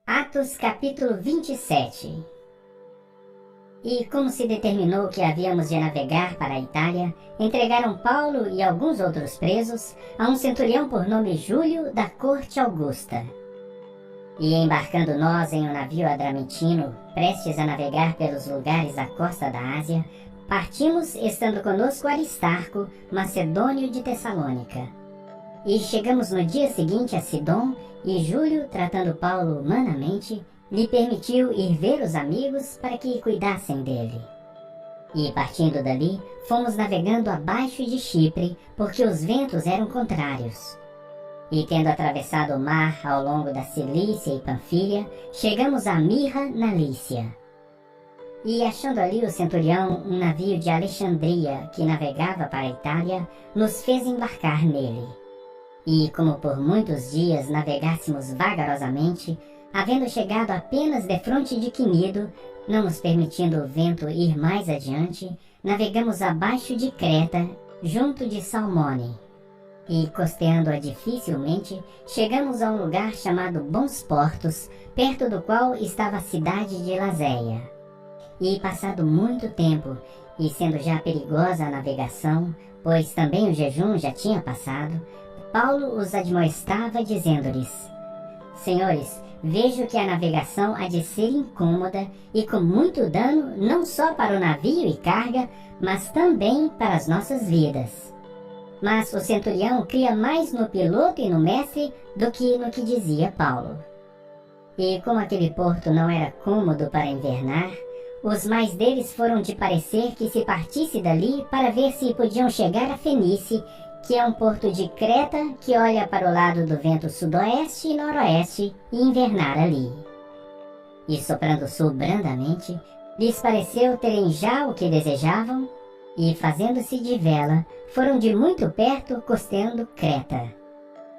Atos capítulo 27. E como se determinou que havíamos de navegar para a Itália, entregaram Paulo e alguns outros presos a um centurião por nome Júlio da corte Augusta. E embarcando nós em um navio adramitino, prestes a navegar pelos lugares da costa da Ásia, partimos estando conosco Aristarco, macedônio de Tessalônica. E chegamos no dia seguinte a Sidom, e Júlio, tratando Paulo humanamente, lhe permitiu ir ver os amigos para que cuidassem dele. E partindo dali, fomos navegando abaixo de Chipre, porque os ventos eram contrários. E tendo atravessado o mar ao longo da Cilícia e Panfília, chegamos a Mirra, na Lícia. E achando ali o centurião um navio de Alexandria que navegava para a Itália, nos fez embarcar nele. E como por muitos dias navegássemos vagarosamente, havendo chegado apenas defronte de Quinido, não nos permitindo o vento ir mais adiante, navegamos abaixo de Creta, junto de Salmone. E costeando-a dificilmente, chegamos a um lugar chamado Bons Portos, perto do qual estava a cidade de Lazéia. E passado muito tempo, e sendo já perigosa a navegação, pois também o jejum já tinha passado, Paulo os admoestava, dizendo-lhes: Senhores, vejo que a navegação há de ser incômoda e com muito dano não só para o navio e carga, mas também para as nossas vidas. Mas o centurião cria mais no piloto e no mestre do que no que dizia Paulo. E como aquele porto não era cômodo para invernar, os mais deles foram de parecer que se partisse dali para ver se podiam chegar a Fenice, que é um porto de Creta que olha para o lado do vento sudoeste e noroeste, e invernar ali. E soprando o sul brandamente, lhes pareceu terem já o que desejavam, e fazendo-se de vela, foram de muito perto costeando Creta.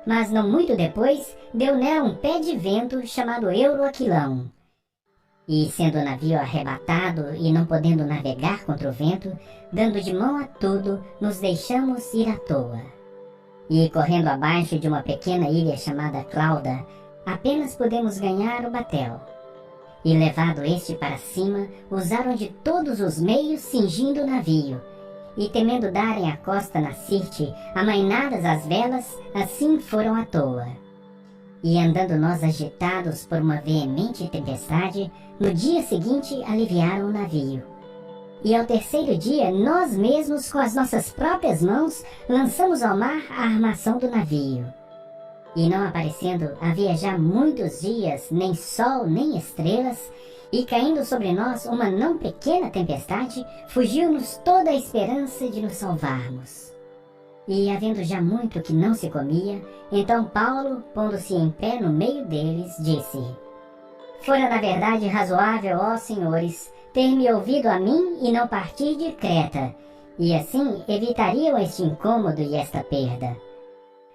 Mas não muito depois, deu nela um pé de vento chamado Euroaquilão. E sendo o navio arrebatado e não podendo navegar contra o vento, dando de mão a tudo, nos deixamos ir à toa. E correndo abaixo de uma pequena ilha chamada Clauda, apenas pudemos ganhar o batel. E levado este para cima, usaram de todos os meios cingindo o navio, e temendo darem a costa na Sirte, amainadas as velas, assim foram à toa. E andando nós agitados por uma veemente tempestade, no dia seguinte aliviaram o navio. E ao terceiro dia, nós mesmos, com as nossas próprias mãos, lançamos ao mar a armação do navio. E não aparecendo havia já muitos dias, nem sol nem estrelas, e caindo sobre nós uma não pequena tempestade, fugiu-nos toda a esperança de nos salvarmos. E havendo já muito que não se comia, então Paulo, pondo-se em pé no meio deles, disse: Fora na verdade razoável, ó senhores, ter-me ouvido a mim e não partir de Creta, e assim evitariam este incômodo e esta perda.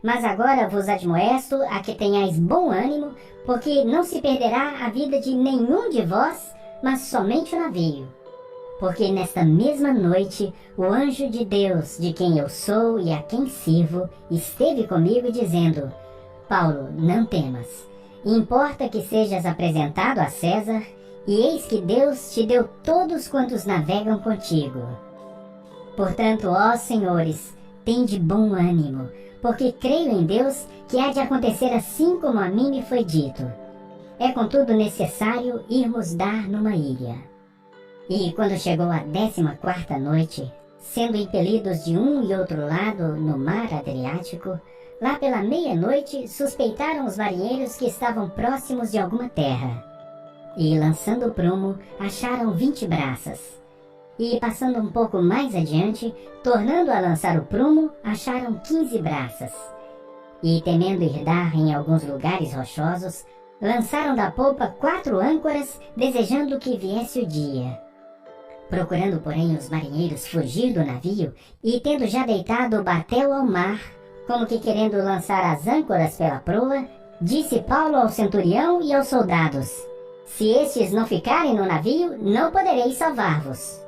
Mas agora vos admoesto a que tenhais bom ânimo, porque não se perderá a vida de nenhum de vós, mas somente o navio. Porque nesta mesma noite, o anjo de Deus, de quem eu sou e a quem sirvo, esteve comigo dizendo: Paulo, não temas. Importa que sejas apresentado a César, e eis que Deus te deu todos quantos navegam contigo. Portanto, ó senhores, tende bom ânimo, porque creio em Deus que há de acontecer assim como a mim me foi dito. É contudo necessário irmos dar numa ilha. E quando chegou a 14ª noite, sendo impelidos de um e outro lado no mar Adriático, lá pela meia-noite suspeitaram os marinheiros que estavam próximos de alguma terra. E lançando o prumo, acharam 20 braças. E passando um pouco mais adiante, tornando a lançar o prumo, acharam 15 braças. E temendo ir dar em alguns lugares rochosos, lançaram da polpa 4 âncoras, desejando que viesse o dia. Procurando, porém, os marinheiros fugir do navio, e tendo já deitado o batel ao mar, como que querendo lançar as âncoras pela proa, disse Paulo ao centurião e aos soldados: Se estes não ficarem no navio, não poderei salvar-vos.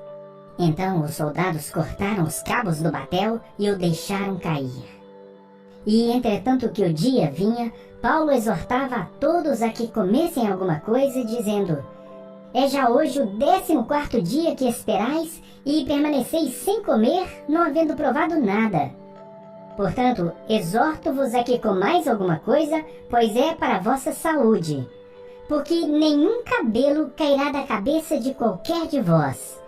Então os soldados cortaram os cabos do batel e o deixaram cair. E entretanto que o dia vinha, Paulo exortava a todos a que comessem alguma coisa, dizendo: é já hoje o 14º dia que esperais e permaneceis sem comer, não havendo provado nada. Portanto, exorto-vos a que comais alguma coisa, pois é para a vossa saúde. Porque nenhum cabelo cairá da cabeça de qualquer de vós.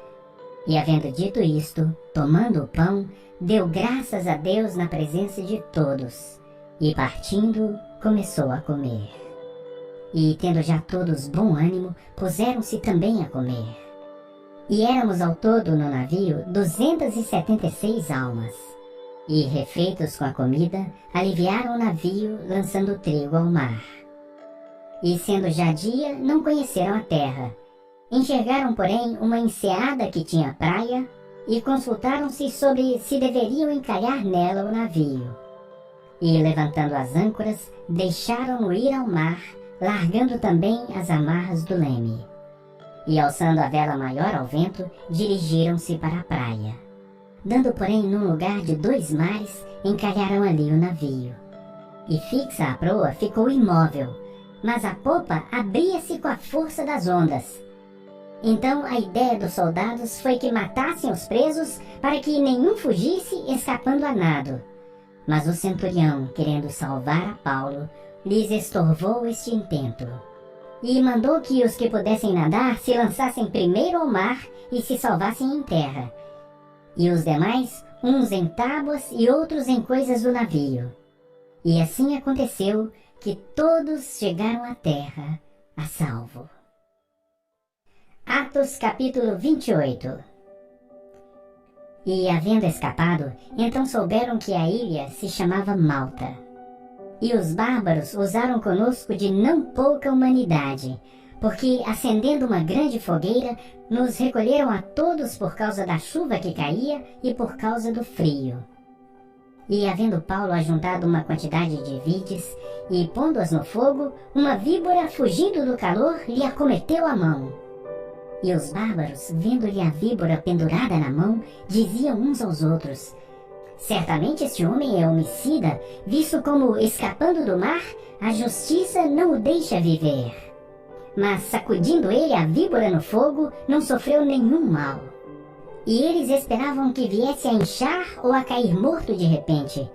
E havendo dito isto, tomando o pão, deu graças a Deus na presença de todos, e partindo, começou a comer. E tendo já todos bom ânimo, puseram-se também a comer. E éramos ao todo no navio 276 almas. E, refeitos com a comida, aliviaram o navio, lançando trigo ao mar. E sendo já dia, não conheceram a terra. Enxergaram, porém, uma enseada que tinha praia, e consultaram-se sobre se deveriam encalhar nela o navio. E, levantando as âncoras, deixaram-no ir ao mar, largando também as amarras do leme. E, alçando a vela maior ao vento, dirigiram-se para a praia. Dando, porém, num lugar de 2 mares, encalharam ali o navio. E fixa a proa ficou imóvel, mas a popa abria-se com a força das ondas. Então a ideia dos soldados foi que matassem os presos para que nenhum fugisse escapando a nado. Mas o centurião, querendo salvar a Paulo, lhes estorvou este intento. E mandou que os que pudessem nadar se lançassem primeiro ao mar e se salvassem em terra. E os demais, uns em tábuas e outros em coisas do navio. E assim aconteceu que todos chegaram à terra a salvo. Atos capítulo 28. E havendo escapado, então souberam que a ilha se chamava Malta. E os bárbaros usaram conosco de não pouca humanidade, porque, acendendo uma grande fogueira, nos recolheram a todos por causa da chuva que caía e por causa do frio. E, havendo Paulo ajuntado uma quantidade de vides, e pondo-as no fogo, uma víbora, fugindo do calor, lhe acometeu a mão. E os bárbaros, vendo-lhe a víbora pendurada na mão, diziam uns aos outros: certamente este homem é homicida, visto como, escapando do mar, a justiça não o deixa viver. Mas, sacudindo ele a víbora no fogo, não sofreu nenhum mal. E eles esperavam que viesse a inchar ou a cair morto de repente.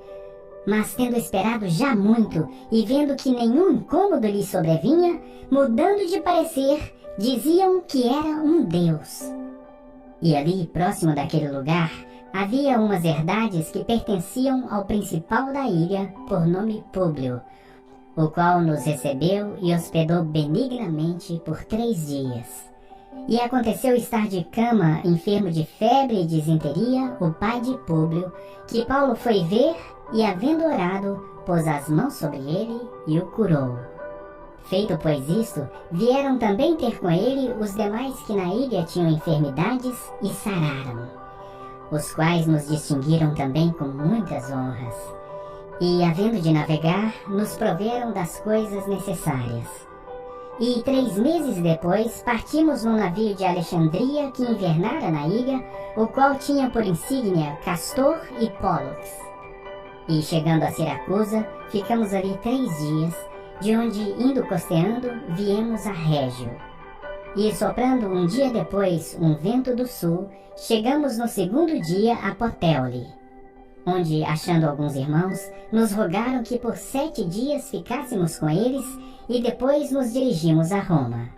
Mas, tendo esperado já muito, e vendo que nenhum incômodo lhe sobrevinha, mudando de parecer, diziam que era um deus. E ali, próximo daquele lugar, havia umas herdades que pertenciam ao principal da ilha, por nome Públio, o qual nos recebeu e hospedou benignamente por 3 dias. E aconteceu estar de cama, enfermo de febre e disenteria, o pai de Públio, que Paulo foi ver e, havendo orado, pôs as mãos sobre ele e o curou. Feito, pois, isto, vieram também ter com ele os demais que na ilha tinham enfermidades e sararam, os quais nos distinguiram também com muitas honras. E, havendo de navegar, nos proveram das coisas necessárias. E 3 meses depois, partimos num navio de Alexandria que invernara na ilha, o qual tinha por insígnia Castor e Pólux. E, chegando a Siracusa, ficamos ali 3 dias, de onde, indo costeando, viemos a Régio. E, soprando um dia depois um vento do sul, chegamos no 2º dia a Putéoli, onde, achando alguns irmãos, nos rogaram que por 7 dias ficássemos com eles e depois nos dirigimos a Roma.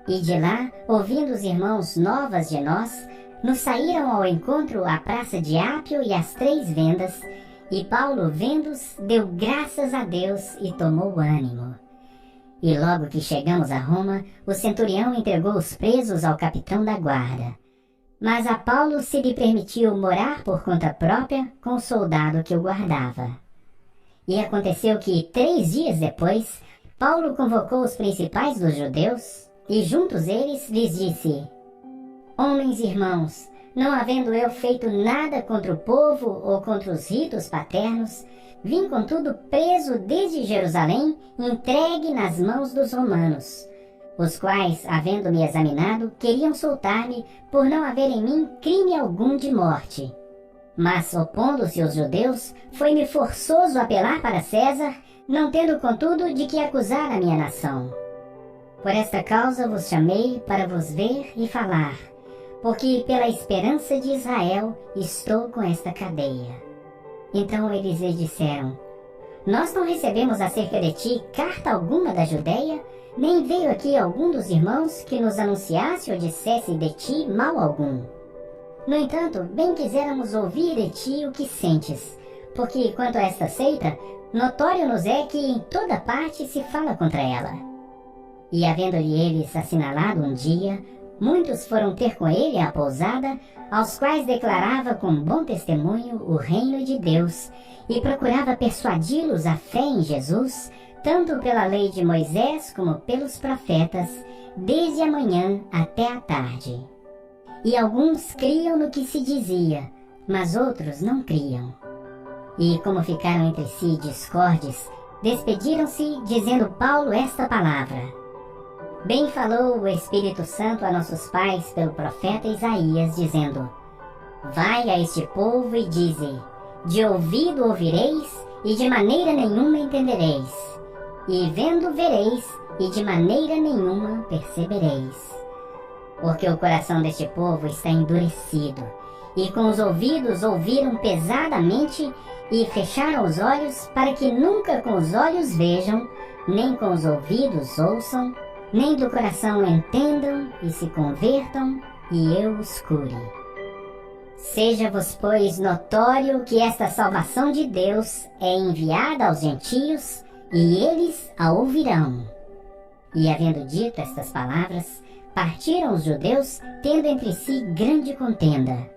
E de lá, ouvindo os irmãos novas de nós, nos saíram ao encontro à praça de Ápio e às 3 vendas, e Paulo, vendo-os, deu graças a Deus e tomou ânimo. E logo que chegamos a Roma, o centurião entregou os presos ao capitão da guarda. Mas a Paulo se lhe permitiu morar por conta própria com o soldado que o guardava. E aconteceu que, 3 dias depois, Paulo convocou os principais dos judeus, e juntos eles lhes disse: homens irmãos, não havendo eu feito nada contra o povo ou contra os ritos paternos, vim contudo preso desde Jerusalém, entregue nas mãos dos romanos, os quais, havendo-me examinado, queriam soltar-me por não haver em mim crime algum de morte. Mas, opondo-se os judeus, foi-me forçoso apelar para César, não tendo, contudo, de que acusar a minha nação. Por esta causa vos chamei para vos ver e falar, porque pela esperança de Israel estou com esta cadeia. Então eles lhe disseram: Nós não recebemos acerca de ti carta alguma da Judeia, nem veio aqui algum dos irmãos que nos anunciasse ou dissesse de ti mal algum. No entanto, bem quiséramos ouvir de ti o que sentes, porque quanto a esta seita, notório nos é que em toda parte se fala contra ela. E havendo-lhe eles assinalado um dia, muitos foram ter com ele à pousada, aos quais declarava com bom testemunho o reino de Deus, e procurava persuadi-los à fé em Jesus, tanto pela lei de Moisés como pelos profetas, desde a manhã até a tarde. E alguns criam no que se dizia, mas outros não criam. E como ficaram entre si discordes, despediram-se, dizendo Paulo esta palavra: Bem falou o Espírito Santo a nossos pais pelo profeta Isaías, dizendo: Vai a este povo e dize: De ouvido ouvireis, e de maneira nenhuma entendereis, e vendo vereis, e de maneira nenhuma percebereis. Porque o coração deste povo está endurecido, e com os ouvidos ouviram pesadamente, e fecharam os olhos, para que nunca com os olhos vejam, nem com os ouvidos ouçam, nem do coração entendam e se convertam, e eu os cure. Seja-vos, pois, notório que esta salvação de Deus é enviada aos gentios, e eles a ouvirão. E havendo dito estas palavras, partiram os judeus, tendo entre si grande contenda.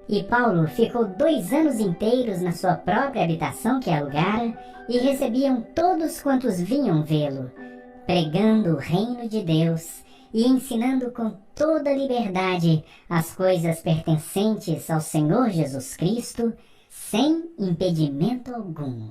E Paulo ficou 2 anos inteiros na sua própria habitação que alugara, e recebiam todos quantos vinham vê-lo, pregando o reino de Deus e ensinando com toda liberdade as coisas pertencentes ao Senhor Jesus Cristo, sem impedimento algum.